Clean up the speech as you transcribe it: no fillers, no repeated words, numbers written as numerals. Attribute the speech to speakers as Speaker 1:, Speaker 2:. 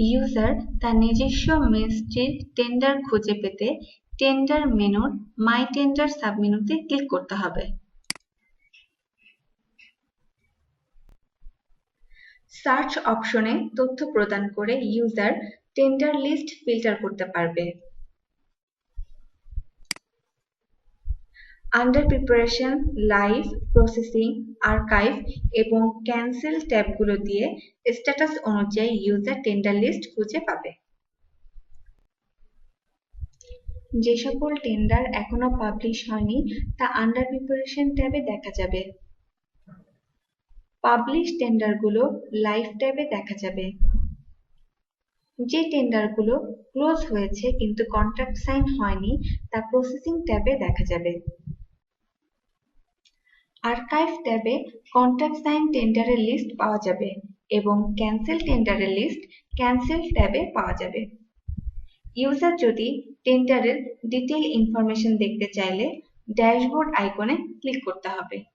Speaker 1: User তার নিজস্ব মিনিস্ট্রির tender খুঁজে পেতে টেন্ডার মেনুর মাই টেন্ডার সাবমেনুতে ক্লিক করতে হবে। সার্চ অপশনে তথ্য প্রদান করে ইউজার টেন্ডার লিস্ট ফিল্টার করতে পারবে। Under preparation, live, processing, archive এবং ক্যান্সেল ট্যাবগুলো দিয়ে স্ট্যাটাস অনুযায়ী ইউজার টেন্ডার লিস্ট খুঁজে পাবে। যে সকল টেন্ডার এখনো পাবলিশ হয়নি তা আন্ডার প্রিপারেশন ট্যাবে দেখা যাবে। পাবলিশ টেন্ডারগুলো লাইভ ট্যাবে দেখা যাবে। যে টেন্ডারগুলো ক্লোজ হয়েছে কিন্তু কন্ট্রাক্ট সাইন হয়নি তা প্রসেসিং ট্যাবে দেখা যাবে। আর্কাইভ ট্যাবে কন্ট্রাক্ট সাইন টেন্ডারের লিস্ট পাওয়া যাবে এবং ক্যান্সেল টেন্ডারের লিস্ট ক্যান্সেল ট্যাবে পাওয়া যাবে। ইউজার যদি টেন্ডারের ডিটেইল ইনফরমেশন দেখতে চাইলে ড্যাশবোর্ড আইকনে ক্লিক করতে হবে।